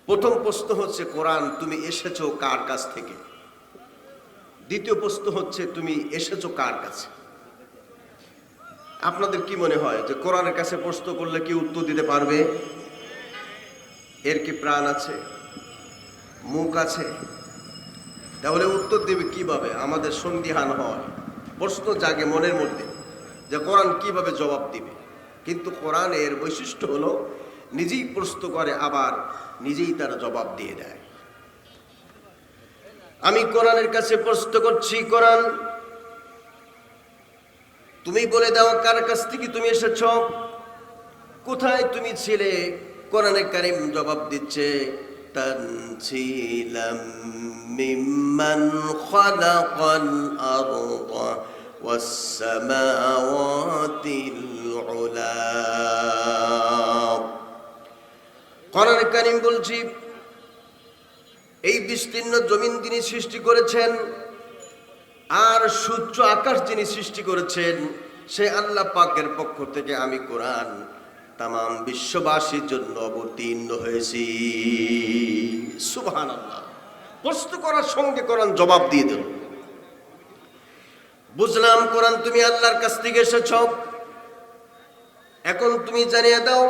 প্রথম প্রশ্ন হচ্ছে কোরআন তুমি এসেছো কার কাছ থেকে। দ্বিতীয় প্রশ্ন হচ্ছে তুমি এসেছো কার কাছে। আপনাদের কি মনে হয় যে কোরআনের কাছে প্রশ্ন করলে কি উত্তর দিতে পারবে? এর কি প্রাণ আছে, মুখ আছে? তাহলে উত্তর দেবে কিভাবে? আমাদের সন্দিহান হয়, প্রশ্ন জাগে মনের মধ্যে যে কোরআন কিভাবে জবাব দিবে। কিন্তু কোরআনের বৈশিষ্ট্য হলো নিজেই প্রশ্ন করে, আবার নিজেই তার জবাব দিয়ে দেয়। আমি কোরআনের কাছে প্রশ্ন করছি, কোরআন তুমি বলে দাও কার কাছ থেকে তুমি এসেছ, কোথায় তুমি ছিলে। কোরআনে কারীম জবাব দিচ্ছে, তানজিলাম মিম্মান খালাকাল আরদা ওয়াস সামাওয়াতিল উলা। কোরআনে কারীম বলছি এই বিস্তীর্ণ জমিন তিনি সৃষ্টি করেছেন, আর সূর্য আকাশ যিনি সৃষ্টি করেছেন সে আল্লাহ পাকের পক্ষ থেকে আমি কোরআন তাম বিশ্ববাসীর জন্য অবতীর্ণ হয়েছি। সুবহানাল্লাহ। প্রশ্ন করার সঙ্গে কোরআন জবাব দিয়ে দিল। বুঝলাম কোরআন তুমি আল্লাহর কাছ থেকে এসেছ, এখন তুমি জানিয়ে দাও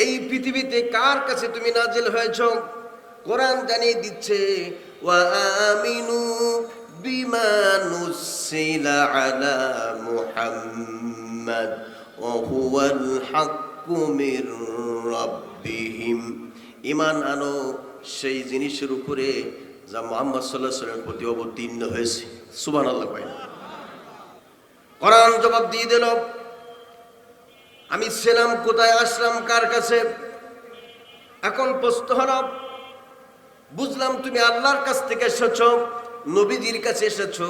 এই পৃথিবীতে কার কাছে তুমি নাজিল হয়েছ। কোরআন জানিয়ে দিচ্ছে, ওয়া আমিনু বিমা নুসিলা আলা মুহাম্মাদ ওয়া হুয়াল হাক্কু মির রাব্বিহিম। ঈমান আনো সেই জিনিসের উপরে যা মুহাম্মদ সাল্লাল্লাহু আলাইহি ওয়াসাল্লামের প্রতি অবতীর্ণ হয়েছে। সুবহানাল্লাহ। কোরআন জবাব দিয়ে দিল, আমি ছিলাম কোথায়, আসলাম কার কাছে। এখন প্রশ্ন হলো, বুঝলাম তুমি আল্লাহর কাছ থেকে এসেছ, নবীজির কাছে এসেছো,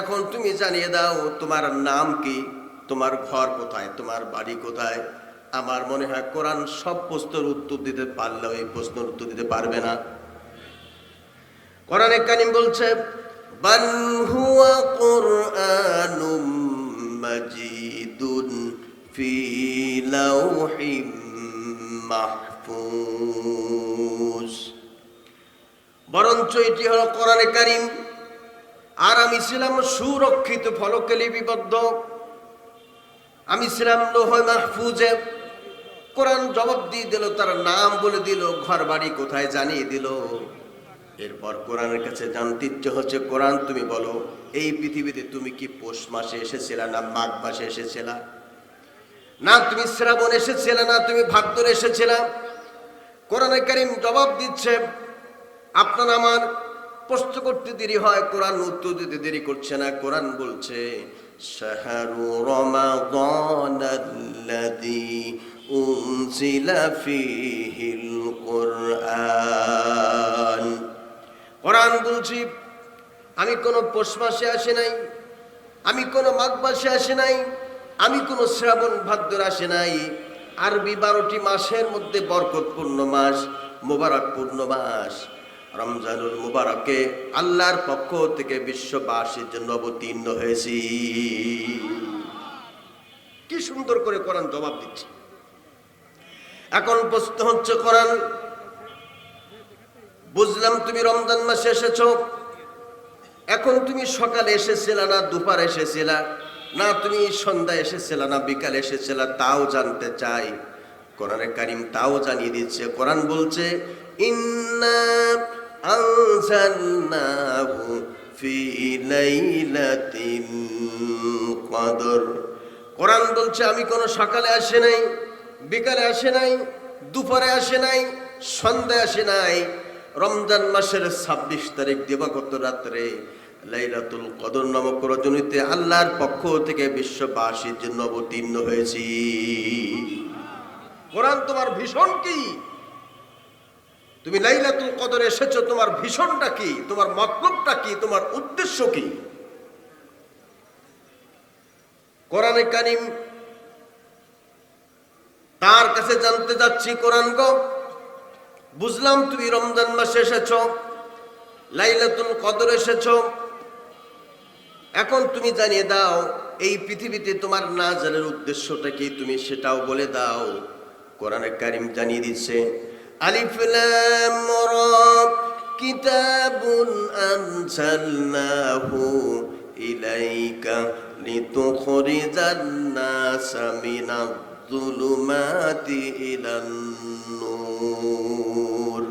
এখন তুমি জানিয়ে দাও তোমার নাম কি, তোমার ঘর কোথায়, তোমার বাড়ি কোথায়। আমার মনে হয় কোরআন সব প্রশ্নের উত্তর দিতে পারলেও এই প্রশ্নের উত্তর দিতে পারবে না। কোরআনে কারীম বলছে, বাল হুয়া কুরআনুম মাজিদুন ফি লাওহিম মাহফুজ। বরঞ্চ এটি হলো কোরআনে কারীম, আর আমি ছিলাম সুরক্ষিত ফলকে লিপিবদ্ধ, আমি ছিলাম লৌহে মাহফুজে। কোরআন জবাব দিয়ে দিল, তার নাম বলে দিল, ঘর বাড়ি কোথায় জানিয়ে দিল। এরপর কোরআনের কাছে জানতে ইচ্ছে হচ্ছে, কোরআন তুমি বলো এই পৃথিবীতে তুমি কি পৌষ মাসে এসেছিলা, না মাঘ মাসে এসেছিলা, না তুমি শ্রাবণ এসেছিলা, না তুমি ভাদ্রে এসেছিলা। কোরআনে কারীম জবাব দিচ্ছে, আপনার আমার প্রশ্ন করতে দেরি হয়, কোরআন উত্তর দিতে দেরি করছে না। কোরআন বলছে, শাহরু রমাদানাল্লাযী উনজিলা ফীহিল কুরআন। কোরআন বলছি আমি কোনো পৌষ মাসে আসি নাই, আমি কোনো মাঘ মাসে আসি নাই, আমি কোনো শ্রাবণ ভাদ্র আসি নাই। আরবি 12টি মাসের মধ্যে বরকতপূর্ণ মাস, মোবারকপূর্ণ মাস রমজানুল মুবারকে আল্লাহর পক্ষ থেকে বিশ্ববাসীর জন্য অবতীর্ণ হয়েছি। কি সুন্দর করে কোরআন জবাব দিচ্ছে। এখন প্রশ্ন হচ্ছে, কোরআন বুঝলাম তুমি রমজান মাসে এসেছো, এখন তুমি সকালে এসেছিলা, না দুপুরে এসেছিলা, না তুমি সন্ধ্যায় এসেছিলা, না বিকালে এসেছিলা, তাও জানতে চাই। কোরআনে কারীম তাও জানিয়ে দিচ্ছে। কোরআন বলছে, ইন্না আনজালনাহু ফি লাইলাতিল কদর। কোরআন বলছে আমি কোনো সকালে আসে নাই, বিকালে আসে নাই, দুপুরে আসে নাই, সন্ধ্যায় আসে নাই। রমজান মাসের 26 তারিখ দিবাগত রাত্রে লাইলাতুল কদর নামক রজনীতে আল্লাহর পক্ষ থেকে বিশ্ববাসীর জন্য অবতীর্ণ হয়েছি। কোরআন তোমার ভীষণ কি? তুমি লাইলাতুল কদরে এসেছো, তোমার ভীষণটা কি, তোমার মতলবটা কি, তোমার উদ্দেশ্য কি? কোরআনে কারীম তার কাছে জানতে যাচ্ছি, কোরআন গো বুঝলাম তুমি রমজান মাসে এসেছো, লাইলাতুল কদর এসেছো, এখন তুমি জানিয়ে দাও এই পৃথিবীতে তোমার নাজালের উদ্দেশ্যটা কি, তুমি সেটাও বলে দাও। কোরআনে কারীম জানিয়ে দিচ্ছে, আলিফ লাম আনজালনাহু ইলাইকা লিতুখরিজান নাসা মিনাজ-যুলুমাতি ইলান নূর।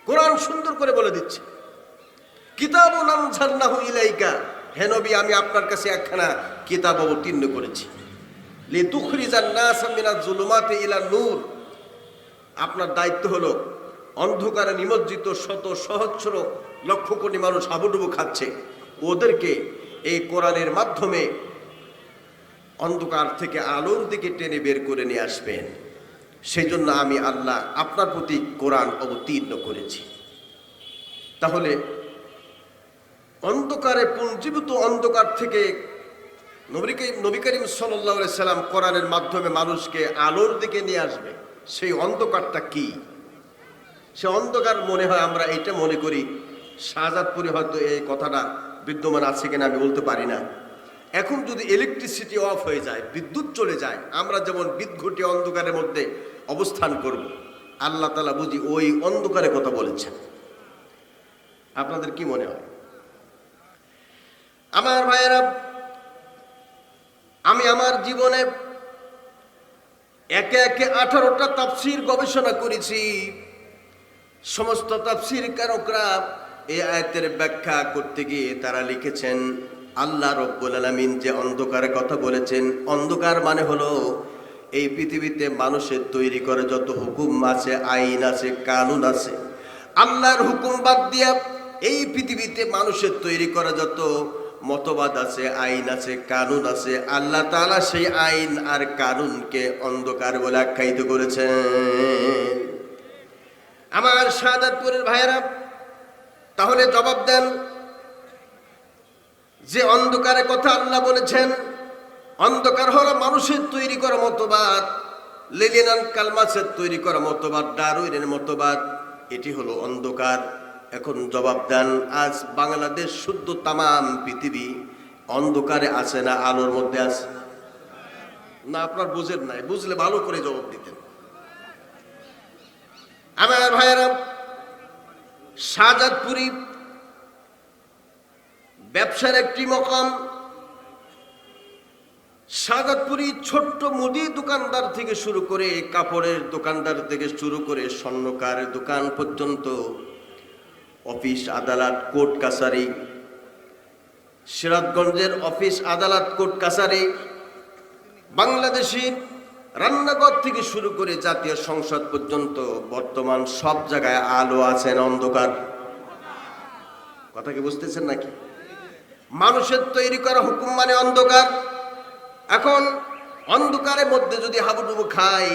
কোরআন সুন্দর করে বলে দিচ্ছে, কিতাবুন আনজালনাহু ইলাইকা, হে নবী আমি আপনার কাছে একখানা কিতাব অবতীর্ণ করেছি, লিতুখরিজান নাসা মিনাজ-যুলুমাতি ইলান নূর। আপনার দায়িত্ব হলো অন্ধকারে নিমজ্জিত শত সহস্র লক্ষ কোটি মানুষ হাবুডুবু খাচ্ছে, ওদেরকে এই কোরআনের মাধ্যমে অন্ধকার থেকে আলোর দিকে টেনে বের করে নিয়ে আসবেন। সেই জন্য আমি আল্লাহ আপনার প্রতি কোরআন অবতীর্ণ করেছি। তাহলে অন্ধকারে পুঞ্জীভূত অন্ধকার থেকে নবী করিম সাল্লাল্লাহু আলাইহি সাল্লাম কোরআনের মাধ্যমে মানুষকে আলোর দিকে নিয়ে আসবে। সেই অন্ধকারটা কি? সে অন্ধকার মনে হয় আমরা এইটা মনে করি, শাহজাদপুরে হয়তো এই কথাটা বিদ্যমান আছে কিনা আমি বলতে পারি না। এখন যদি ইলেকট্রিসিটি অফ হয়ে যায়, বিদ্যুৎ চলে যায়, আমরা যেমন বিদঘুটে অন্ধকারের মধ্যে অবস্থান করব, আল্লাহ তাআলা বুঝি ওই অন্ধকারের কথা বলেছেন। আপনাদের কি মনে হয়? আমার ভাইয়েরা, আমি আমার জীবনে একে একে 18টা তাফসীর গবেষণা করেছি। সমস্ত তাফসীর কারকরা এই আয়াতের ব্যাখ্যা করতে গিয়ে তারা লিখেছেন, আল্লাহ রব্বুল আলামিন যে অন্ধকারের কথা বলেছেন, অন্ধকার মানে হলো এই পৃথিবীতে মানুষের তৈরি করে যত হুকুম আছে, আইন আছে, কানুন আছে, আল্লাহর হুকুম বাদ দিয়া এই পৃথিবীতে মানুষের তৈরি করা যত মতবাদ আছে, আইন আছে, কানুন আছে, আল্লাহ তাআলা সেই আইন আর কানুনকে অন্ধকার বলে আখ্যায়িত করেছেন। আমার শাহাদাতপুরের ভাইয়েরা, তাহলে জবাব দেন, যে অন্ধকারের কথা আল্লাহ বলেছেন, অন্ধকার হলো মানুষের তৈরি করা মতবাদ, লেনিন কালমার্ক্সের তৈরি করা মতবাদ, ডারউইনের মতবাদ, এটি হলো অন্ধকার। এখন জবাব দেন, আজ বাংলাদেশ শুদ্ধ তামাম পৃথিবী অন্ধকারে আছে না আলোর মধ্যে আছে? না, আপনার বুঝেন নাই, বুঝলে ভালো করে জবাব দিতেন। আমার ভাইয়েরা, শাহজাদপুরি ব্যবসার একটি মকাম। শাহজাদপুরি ছোট্ট মুদি দোকানদার থেকে শুরু করে, কাপড়ের দোকানদার থেকে শুরু করে, স্বর্ণকার দোকান পর্যন্ত, অফিস আদালত কোর্ট কাছারি, সিরাজগঞ্জের অফিস আদালত কোর্ট কাছারি, বাংলাদেশের রান্নাঘর থেকে শুরু করে জাতীয় সংসদ পর্যন্ত বর্তমান সব জায়গায় আলো আছে না অন্ধকার? কথা কি বুঝতেছেন নাকি? মানুষের তৈরি করা হুকুম মানে অন্ধকার। এখন অন্ধকারের মধ্যে যদি হাবুডুবু খাই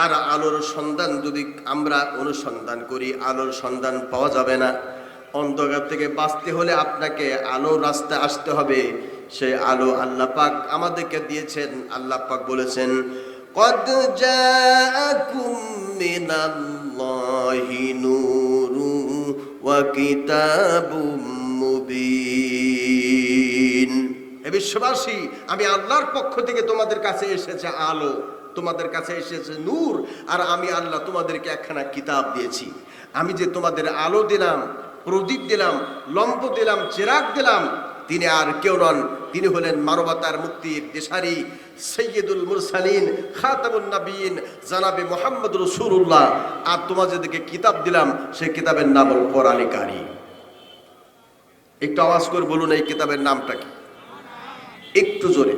আর আলোর সন্ধান যদি আমরা অনুসন্ধান করি, আলোর সন্ধান পাওয়া যাবে না। অন্ধকার থেকে বাঁচতে হলে আপনাকে আলোর রাস্তায় আসতে হবে। সেই আলো আল্লাহ পাক আমাদেরকে দিয়েছেন। আল্লাহ পাক বলেছেন, কদ জাআকুম মিনাল্লাহি নূরুন ওয়া কিতাবুম মুবিন। হে বিশ্ববাসী, আমি আল্লাহর পক্ষ থেকে তোমাদের কাছে এসেছে আলো, তোমাদের কাছে এসেছে নূর, আর আমি আল্লাহ তোমাদেরকে একখানা কিতাব দিয়েছি। আমি যে তোমাদের আলো দিলাম, প্রদীপ দিলাম, লম্ব দিলাম, চিরাগ দিলাম, তিনি আর কেউ নন, তিনি হলেন মানবতার মুক্তির দিশারি সৈয়দুল মুরসালিন খাতামুন নবীন জনাবে মুহাম্মদ রাসূলুল্লাহ। আর তোমাদেরকে কিতাব দিলাম, সেই কিতাবের নাম হল কোরআনে কারীম। একটু আওয়াজ করে বলুন, এই কিতাবের নামটা কি? একটু জোরে।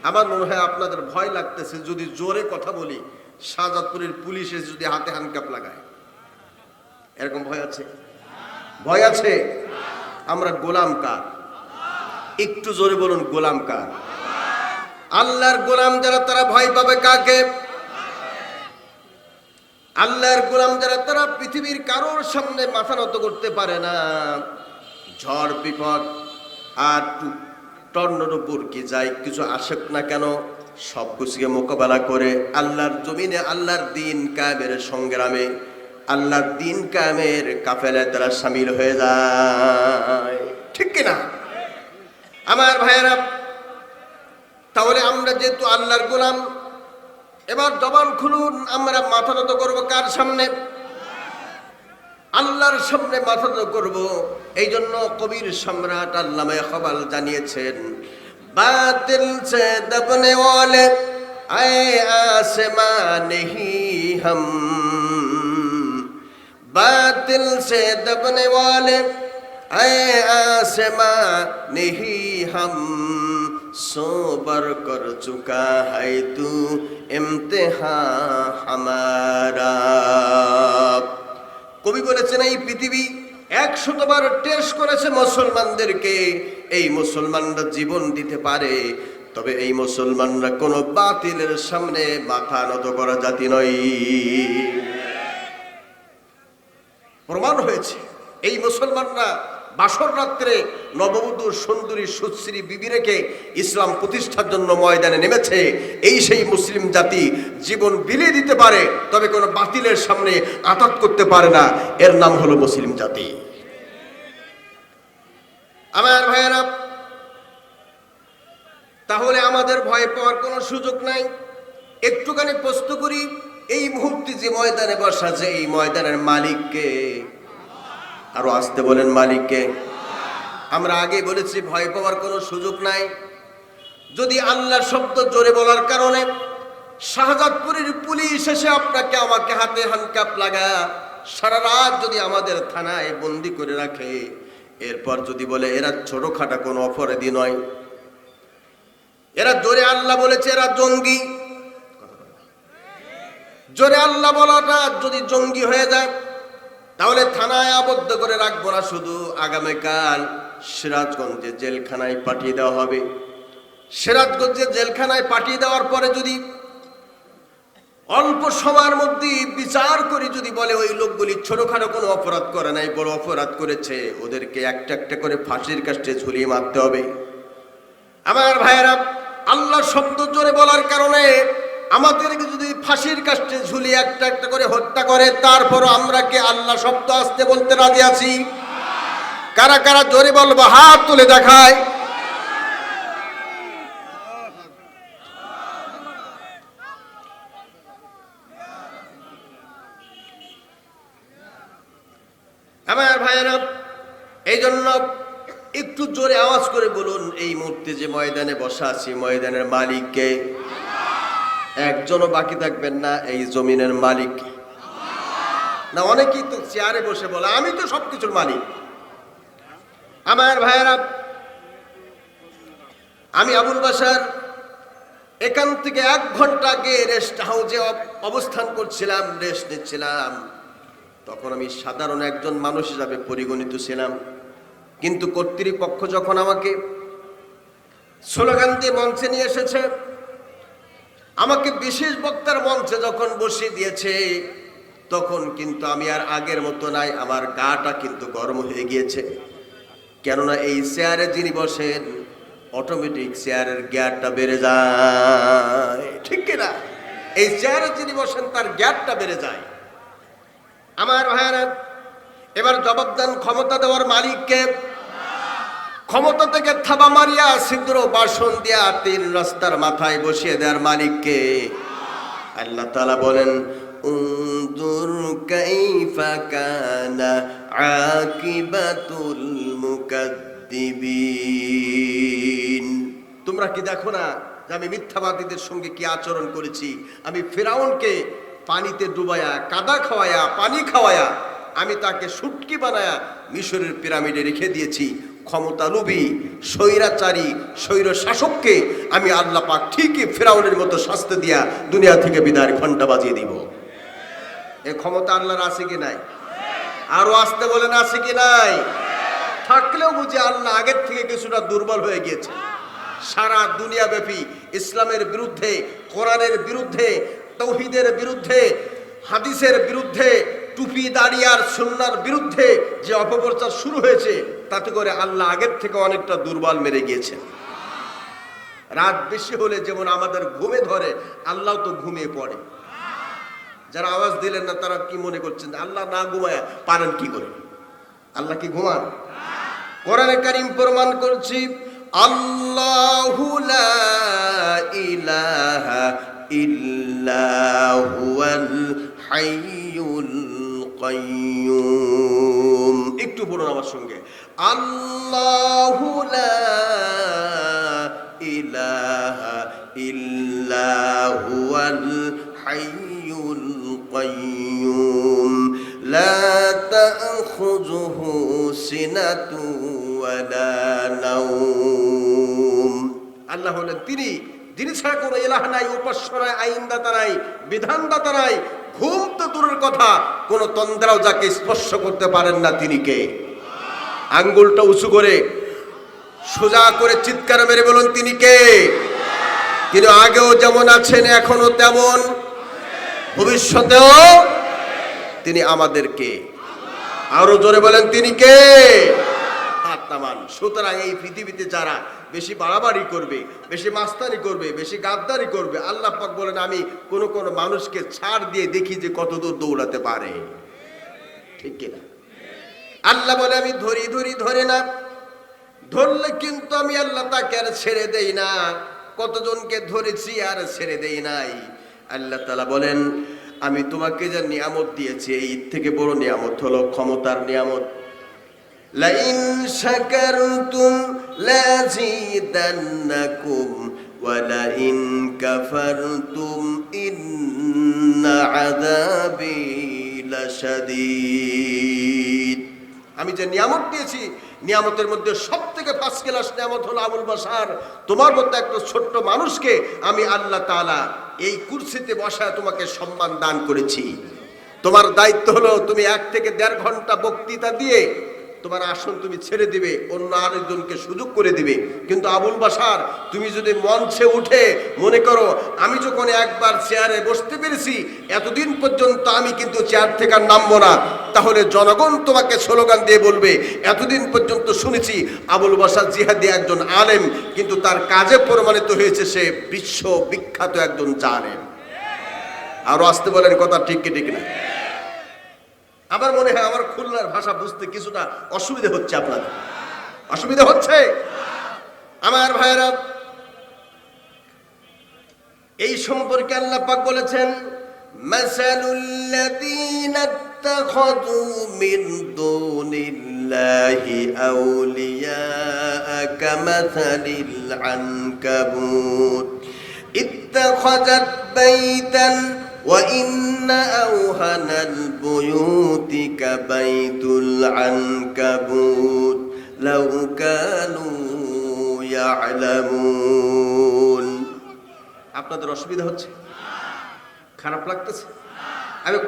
আমার মনে হয় আপনাদের ভয় লাগতেছে যদি জোরে কথা বলি, শাহজাদপুরের পুলিশে যদি হাতে হ্যান্ডকাপ লাগায়, এরকম ভয় আছে? ভয় আছে? আমরা গোলাম কার? একটু জোরে বলুন, গোলাম কার? আল্লাহর গোলাম যারা তারা ভয় পাবে কাকে? আল্লাহর গোলাম যারা তারা পৃথিবীর কারোর সামনে মাথা নত করতে পারে না। ঝড় বিপদ আর টর্নেডো কি যাই কিছু আসুক না কেন, সব কিছুকে মোকাবেলা করে আল্লাহর জমিনে আল্লাহর দিন কায়েমের সংগ্রামে, আল্লাহর দিন কায়েমের কাফেলায় তারা শামিল হয়ে যায়। ঠিক কিনা আমার ভাইয়েরা? তাহলে আমরা যেহেতু আল্লাহর গোলাম, এবার জবান খুলুন, আমরা মাথা নত করবো কার সামনে? আল্লাহর সামনে মাথা নত করব। এই জন্য কবির সম্রাট আল্লামা ইকবাল জানিয়েছেন, বাতিল সে দবনে ওয়ালে আয়ে আসমান নেহি হাম, बातिल से दबने वाले ऐ आसमां नहीं हम, सोबर कर चुका है तू इम्तिहान हमारा। কবি বলেছেন এই পৃথিবী 100বার টেস্ট করেছে মুসলমানদেরকে। এই মুসলমানরা জীবন দিতে পারে, তবে এই মুসলমানরা কোনো বাতিলের সামনে মাথা নত করা জাতি নয়। প্রমাণ হয়েছে এই মুসলমানরা বাসর রাত্রে নববধূ সুন্দরী সুশ্রী বিবি রেখে ইসলাম প্রতিষ্ঠার জন্য ময়দানে নেমেছে। এই সেই মুসলিম জাতি জীবন বিলিয়ে দিতে পারে, তবে কোনো বাতিলের সামনে আঘাত করতে পারে না। এর নাম হলো মুসলিম জাতি। আমার ভাইয়েরা, তাহলে আমাদের ভয় পাওয়ার কোনো সুযোগ নাই। একটুখানি প্রশ্ন করি, এই মুহূর্তে যে ময়দানে বসা আছে, এই ময়দানের মালিককে? আরো আসতে বলেন, মালিককে। আমরা আগে বলেছি ভয় পাওয়ার কোনো সুযোগ নাই। যদি আল্লাহর শব্দ জোরে বলার কারণে শাহজাদপুরের পুলিশ এসে আপনাকে আমাকে হাতে হ্যান্ডকাপ লাগা সারা রাত যদি আমাদের থানায় বন্দি করে রাখে, এরপর যদি বলে এরা ছোটখাটো কোনো অপরাধী নয়, এরা জোরে আল্লাহ বলেছে এরা জঙ্গি, জোরে আল্লাহ বলাটা যদি জঙ্গি হয়ে যায়, তাহলে থানায় আবদ্ধ করে রাখবো না, শুধু আগামীকাল সিরাজগঞ্জে জেলখানায় পাঠিয়ে দেওয়া হবে। সিরাজগঞ্জে জেলখানায় পাঠিয়ে দেওয়ার পরে যদি অল্প সময়ের মধ্যে বিচার করে যদি বলে ওই লোকগুলি ছোটখাটো কোনো অপরাধ করে নাই, বড় অপরাধ করেছে, ওদেরকে একটা একটা করে ফাঁসির কাস্টে ঝুলিয়ে মারতে হবে। আমার ভাইয়েরা, আল্লাহ শব্দ জোরে বলার কারণে আমাদেরকে যদি ফাঁসির কাস্টে ঝুলিয়ে একটা একটা করে হত্যা করে, তারপরও আমরা কি আল্লাহ শব্দ আসতে বলতে রাজি আছি? কারা কারা জোরে বলবো হাত তুলে দেখায়। আমার ভাইয়েরা, এই জন্য একটু জোরে আওয়াজ করে বলুন, এই মুহূর্তে যে ময়দানে বসা আছি, ময়দানের মালিককে? একজনও বাকি থাকবেন না, এই জমিনের মালিক না। অনেকেই তো চেয়ারে বসে বলে আমি তো সবকিছুর মালিক। আমার ভাইয়েরা, আমি আবুল বাশার এখান থেকে 1 ঘন্টা আগে রেস্ট হাউসে অবস্থান করছিলাম, রেস্ট নিচ্ছিলাম। তখন আমি সাধারণ একজন মানুষ হিসাবে পরিগণিত ছিলাম, কিন্তু কর্তৃপক্ষ যখন আমাকে স্লোগান দিয়ে মঞ্চে নিয়ে এসেছে, আমাকে বিশেষ বক্তার মঞ্চে যখন বসিয়ে দিয়েছে, তখন কিন্তু আমি আর আগের মতো নাই। আমার গাটা কিন্তু গরম হয়ে গিয়েছে, কেননা এই চেয়ারে যিনি বসেন অটোমেটিক চেয়ারের গিয়ারটা বেড়ে যায়, ঠিক কিনা? এই চেয়ারে যিনি বসেন তার গিয়ারটা বেড়ে যায়। আমার ভাইয়েরা, এবার জবাব দেন, ক্ষমতা দেওয়ার মালিককে? ক্ষমতা থেকে থাবা মারিয়া ছিদ্র বাসন দিয়া 3 রাস্তার মাথায় বসিয়ে দেওয়ার মালিককে? আল্লাহ তাআলা বলেন, উনজুর কাইফা কানা আকিবাতুল মুকাদ্দিবিন। তোমরা কি দেখো না যে আমি মিথ্যাবাদীদের সঙ্গে কি আচরণ করেছি? আমি ফিরাউনকে পানিতে ডুবায়া, কাদা খাওয়ায়া, পানি খাওয়ায়া, আমি তাকে শুটকি বানায়া মিশরের পিরামিডে রেখে দিয়েছি। ক্ষমতালোভী, স্বৈরাচারী, স্বৈর শাসককে আমি আল্লাহ পাক ঠিকই ফিরাউনের মতো শাস্তি দিয়া দুনিয়া থেকে বিদায়ের ঘন্টা বাজিয়ে দিব। এই ক্ষমতা আল্লাহর আছে কি নাই? আরো আসতে বলেন, আছে কি নাই? থাকলেও বুঝি আল্লাহ আগের থেকে কিছুটা দুর্বল হয়ে গিয়েছে। সারা দুনিয়া ব্যাপী ইসলামের বিরুদ্ধে, কোরআনের বিরুদ্ধে, তাওহীদের বিরুদ্ধে, হাদিসের বিরুদ্ধে, টুপি দাড়ি আর সুন্নাহর বিরুদ্ধে যে অপপ্রচার শুরু হয়েছে, তাতে করে আল্লাহ আগের থেকে অনেকটা দুর্বল মেরে গিয়েছে। রাত বেশি হলে যেমন আমাদের ঘুমে ধরে, আল্লাহ তো ঘুমিয়ে পড়ে। যারা আওয়াজ দিলেন না তারা কি মনে করছেন আল্লাহ না ঘুমায় পারেন কি করে? আল্লাহ কি ঘুমান? কোরআনে কারীম প্রমাণ করছি, আল্লাহু লা ইলাহা ইল্লা হুয়াল হাইয়ুল কাইয়্যুম। একটু পড়ুন আমার সঙ্গে, আল্লাহু লা ইলাহা ইল্লা হুয়াল হাইয়ুল কাইয়্যুম লা তাখুযুহু সিনাতু ওয়ালা নাওম। আল্লাহ হলেন তিনি, যিনি ছাড়া কোনো ইলাহ নাই, উপাস্য নাই, আইনদাতা নাই, বিধানদাতা নাই। ঘুম তো দূরের কথা, কোন তন্দ্রাও যাকে স্পর্শ করতে পারেন না, তিনি কে? আঙ্গুলটা উঁচু করে সোজা করে চিৎকার মেরে বলুন, তিনি কে? তিনি আগেও যেমন আছেন, এখনো তেমন, ভবিষ্যতেও তিনি আমাদেরকে। আরো জোরে বলেন, তিনি কে? সুতরাং এই পৃথিবীতে যারা বেশি বাড়াবাড়ি করবে, বেশি মাস্তানি করবে, বেশি গাদ্দারি করবে, আল্লাহ পাক বলেন আমি কোন কোন মানুষকে ছাড় দিয়ে দেখি যে কত দূর দৌড়াতে পারে। ঠিক কিনা? আল্লাহ বলে আমি ধরি ধরি, ধরে না, ধরলে কিন্তু আমি আল্লাহ তাকে আর ছেড়ে দেই না। কতজনকে ধরেছি আর ছেড়ে দেই নাই। আল্লাহ তাআলা বলেন আমি তোমাকে যে নিয়ামত দিয়েছি, এই থেকে বড় নিয়ামত হলো ক্ষমতার নিয়ামত। লাইন শাকারতুম লাযীদান্নাকুম ওয়া লাইন কাফারতুম ইন্না আযাবি লাশাদীদ। আমি যে নিয়ামত দিয়েছি, নিয়ামতের মধ্যে সবথেকে ফার্স্ট ক্লাস নিয়ামত হলো আবুল বাশার, তোমার মতো একটা ছোট্ট মানুষকে আমি আল্লাহ তাআলা এই কুরসিতে বসায় তোমাকে সম্মান দান করেছি। তোমার দায়িত্ব হলো তুমি 1 থেকে 1.5 ঘন্টা বক্তৃতা দিয়ে তোমার আসন তুমি ছেড়ে দিবে, অন্য আরেকজনকে সুযোগ করে দিবে। কিন্তু আবুল বাশার, তুমি যদি মঞ্চে উঠে মনে করো আমি যখন একবার চেয়ারে বসতে পেরেছি, এতদিন পর্যন্ত আমি কিন্তু চেয়ার থেকে আর নামবো না, তাহলে জনগণ তোমাকে স্লোগান দিয়ে বলবে এতদিন পর্যন্ত শুনেছি আবুল বাশার জিহাদি একজন আলেম, কিন্তু তার কাজে প্রমাণিত হয়েছে সে বিশ্ব বিখ্যাত একজন জালেম। আরো আসতে বলেন, কথা ঠিক কি ঠিক না? আমার মনে হয় আমার খুলনার ভাষা বুঝতে কিছুটা অসুবিধা হচ্ছে। আপনাদের অসুবিধা হচ্ছে? আমার ভাইরা, এই সম্পর্কে আল্লাহ পাক বলেছেন মাসালুল্লাযীনা ইত্তাখাযু মিন দুনিল্লাহি আউলিয়া কামাসালিল আনকাবুত ইত্তাখাযাত বাইতান وَإِنَّ أَوْهَنَ الْبُيُوتِ كَبَيْتُ الْعَنْكَبُوتِ لَوْ كَانُوا يَعْلَمُونَ। আপনাদের অসুবিধা হচ্ছে? খারাপ লাগতেছে? আমি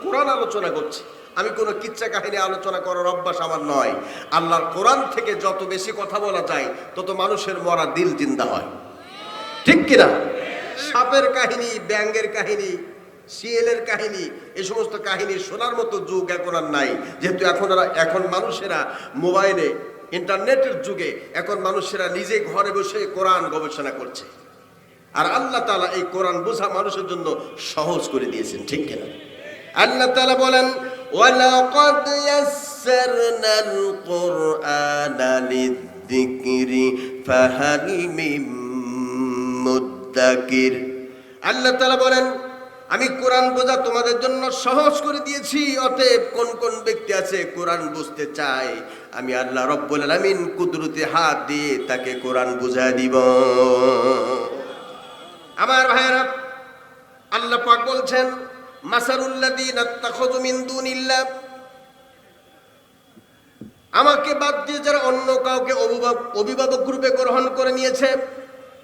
কোরআন আলোচনা করছি, আমি কোনো কিচ্ছা কাহিনী আলোচনা করার অভ্যাস আমার নয়। আল্লাহর কোরআন থেকে যত বেশি কথা বলা যায় তত মানুষের মরা দিল জিন্দা হয়। ঠিক কিনা? সাপের কাহিনী, ব্যাঙের কাহিনী, শিয়ালের কাহিনী, এই সমস্ত কাহিনী শোনার মতো যুগ এখন আর নাই। যেহেতু এখন মানুষেরা মোবাইলে, ইন্টারনেটের যুগে এখন মানুষেরা নিজে ঘরে বসে কোরআন গবেষণা করছে। আর আল্লাহ তাআলা এই কোরআন বোঝা মানুষের জন্য সহজ করে দিয়েছেন। ঠিক কিনা? আল্লাহ তাআলা বলেন ওয়ালাকাদ ইয়াসসারনাল কুরআনা লিয-যিকরি ফাহাল মিন মুদ্দাকির। আল্লাহ তাআলা বলেন আমি কোরআন বোঝা তোমাদের জন্য সহজ করে দিয়েছি, অতএব কোন কোন ব্যক্তি আছে কোরআন বুঝতে চায়, আমি আল্লাহ রব্বুল আলামিন কুদরতে হাত দিয়ে তাকে কোরআন বুঝায় দিব। আমার ভাইরা, আল্লাহ পাক বলছেন মাসালুল্লাযীনা ইত্তাখাযু মিন দুনিল্লাহ, আমাকে বাদ দিয়ে যারা অন্য কাউকে অভিভাবক রূপে গ্রহণ করে নিয়েছে,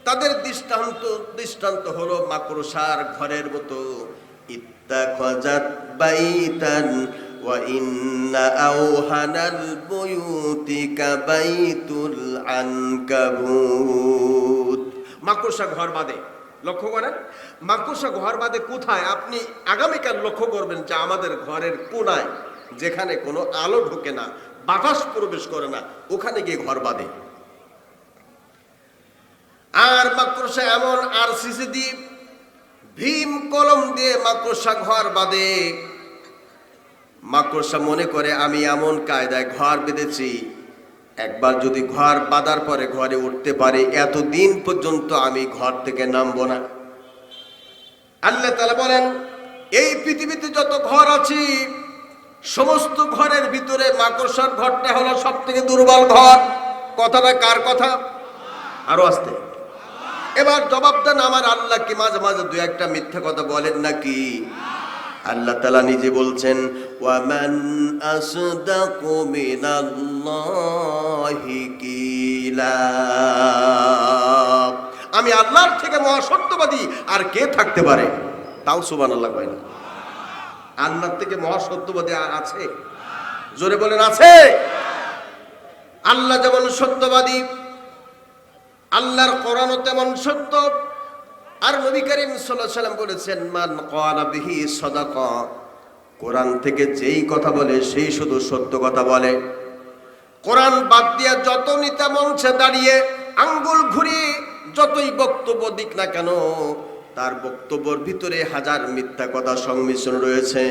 তাদের দৃষ্টান্ত হলো মাকড়সার ঘরের মতো। ইত্তাখাযাত বাইতান ওয়া ইন্না আওহানাল বুয়ুতি কাবাইতুল আনকাবুত। মাকড়সা ঘর বাঁধে, লক্ষ্য করেন মাকড়সা ঘর বাঁধে কোথায়? আপনি আগামীকাল লক্ষ্য করবেন যে আমাদের ঘরের কোনায় যেখানে কোনো আলো ঢোকে না, বাতাস প্রবেশ করে না, ওখানে গিয়ে ঘর বাঁধে। আর মাকড়সা এমন আরসিসি দিয়ে, ভীম কলম দিয়ে মাকড়সা ঘর বাঁধে। মাকড়সা মনে করে আমি এমন কায়দায় ঘর বেঁধেছি, একবার যদি ঘর বাঁধার পরে ঘরে উঠতে পারে, এতদিন পর্যন্ত আমি ঘর থেকে নামবো না। আল্লাহ তাআলা বলেন এই পৃথিবীতে যত ঘর আছে সমস্ত ঘরের ভিতরে মাকড়সার ঘরটা হলো সব থেকে দুর্বল ঘর। কথাটা কার কথা? আরো আসতে। এবার জবাব দেন, আমার আল্লাহ কি মাঝে মাঝে দুই একটা মিথ্যা কথা বলেন নাকি? আল্লাহ তাআলা নিজে বলছেন, ওয়ামান আসদাকু মিনাল্লাহি কিলা, আমি আল্লাহর থেকে মহাসত্যবাদী আর কে থাকতে পারে? তাও সুবহানাল্লাহ কয় না। আল্লাহর থেকে মহাসত্যবাদী আর আছে? জোরে বলেন, আছে? আল্লাহ যেমন সত্যবাদী, আল্লাহর কোরআনও তেমন সত্য। আর নবী করিম সাল্লাল্লাহু আলাইহি সাল্লাম বলেছেন, মান ক্বালা বিহি সাদাকা, কোরআন থেকে যেই কথা বলে সেই শুধু সত্য কথা বলে। কোরআন বাদ দিয়ে যত নেতা মঞ্চে দাঁড়িয়ে আঙ্গুল ঘুরিয়ে যতই বক্তব্য দিক না কেন, তার বক্তব্যের ভিতরে হাজার মিথ্যা কথা সংমিশ্রণ রয়েছে।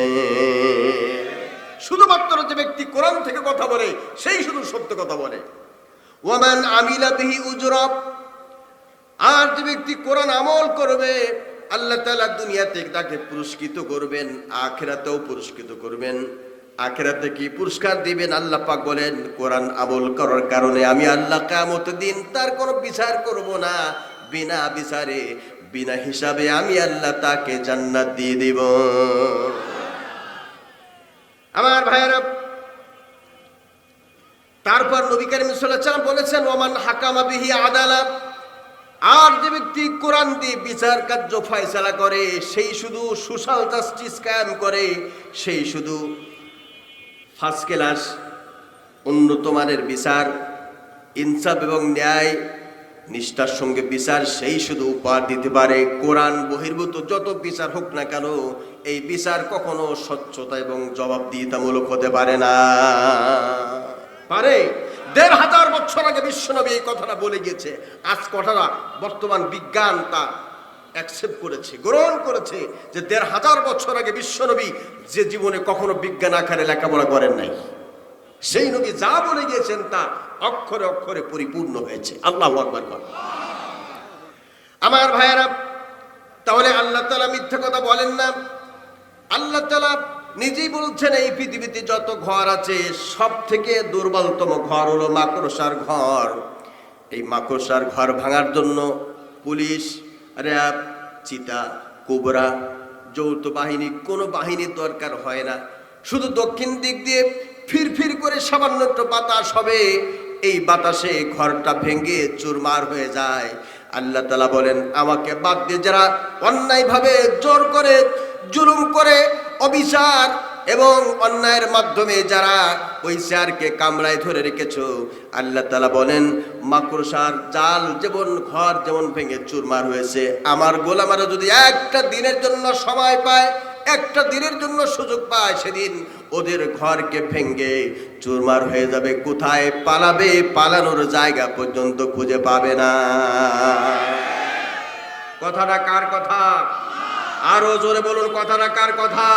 শুধুমাত্র যে ব্যক্তি কোরআন থেকে কথা বলে সেই শুধু সত্য কথা বলে। ওয়ামান আমিলা বিহি উজরা, আর যে ব্যক্তি কোরআন আমল করবে আল্লাহ তাআলা দুনিয়াতে তাকে পুরস্কৃত করবেন, আখিরাতেও পুরস্কৃত করবেন। আখিরাতে কি পুরস্কার দিবেন? আল্লাহ পাক বলেন, কোরআন আমল করার কারণে আমি আল্লাহ কিয়ামতের দিন তার কোনো বিচার করব না, বিনা বিচারে বিনা হিসাবে আমি আল্লাহ তাকে জান্নাত দিয়ে দেব। আমার ভাইয়েরা, তারপর নবী করিম সাল্লাল্লাহু আলাইহি ওয়াসাল্লাম বলেছেন, ওমান হাকামা বিহি আদালা, আর যে ব্যক্তি কোরআন দিয়ে বিচার কার্য ফয়সালা করে সেই শুধু সোশ্যাল জাস্টিস কায়েম করে, সেই শুধু ফার্স্ট ক্লাস উন্নত মানের বিচার, ইনসাফ এবং ন্যায় নিষ্ঠার সঙ্গে বিচার সেই শুধু উপহার দিতে পারে। কোরআন বহির্ভূত যত বিচার হোক না কেন, এই বিচার কখনো স্বচ্ছতা এবং জবাবদিহিতামূলক হতে পারে না। পারে? ১৫০০ বছর আগে বিশ্বনবী এই কথাটা বলে গিয়েছে। আজ কথাটা বর্তমান বিজ্ঞান তা অ্যাকসেপ্ট করেছে, গ্রহণ করেছে যে ১৫০০ বছর আগে বিশ্বনবী যে জীবনে কখনো বিজ্ঞান আকারে লেখাপড়া করেন নাই, সেই নবী যা বলে গিয়েছেন তা অক্ষরে অক্ষরে পরিপূর্ণ হয়েছে। আল্লাহু আকবার। আমার ভাইয়েরা, তাহলে আল্লাহ তাআলা মিথ্যা কথা বলেন না। আল্লাহ তাআলা নিজেই বলছেন, এই পৃথিবীতে যত ঘর আছে সব থেকে দুর্বলতম ঘর হলো মাকড়সার ঘর। এই মাকড়সার ঘর ভাঙার জন্য পুলিশ, র্যাব, চিতা, কোবরা, যৌথ বাহিনী, কোনো বাহিনীর দরকার হয় না। শুধু দক্ষিণ দিক দিয়ে ফিরফির করে সামান্য একটু বাতাস হবে, এই বাতাসে ঘরটা ভেঙে চুরমার হয়ে যায়। আল্লাহ তাআলা বলেন, আমাকে বাদ দিয়ে যারা অন্যায়ভাবে জোর করে, জুলুম করে, অবিচার এবং অন্যায়ের মাধ্যমে যারা ওই শেয়ারকে কামড়ায় ধরে রেখেছো, আল্লাহ তাআলা বলেন, মাকড়সার জাল যেমন ঘর যেমন ভেঙে চুরমার হয়েছে, আমার গোলামেরা যদি একটা দিনের জন্য সময় পায়, একটা দিনের জন্য সুযোগ পায়, সেদিন ওদের ঘরকে ভেঙে চুরমার হয়ে যাবে। কোথায় পালাবে? পালানোর জায়গা পর্যন্ত খুঁজে পাবে না। কথাটা কার কথা? আরো জোরে বলুন, কথাটা কার কথা?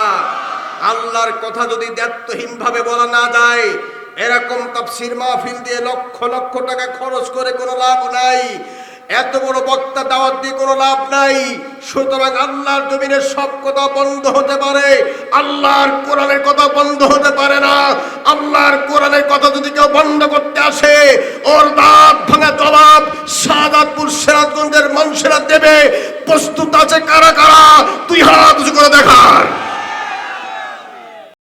আল্লাহর কথা যদি দায়িত্বহীন ভাবে বলা না যায়, এরকম তাফসীর মাহফিল দিয়ে লক্ষ লক্ষ টাকা খরচ করে কোনো লাভ নাই, এত বড় বক্তা দাওয়াত দিয়ে কোনো লাভ নাই। সুতরাং আল্লাহর জমিনে সব কথা বন্ধ হতে পারে, আল্লাহর কোরআনের কথা বন্ধ হতে পারে না। আল্লাহর কোরআনের কথা যদি কেউ বন্ধ করতে আসে, ওর দাঁত ভাঙা জবাব শাহাদাতপুর সিরাজগঞ্জের মানুষেরা দেবে। প্রস্তুত আছে কারা কারা? তুই হাত উঁচু করে দেখা।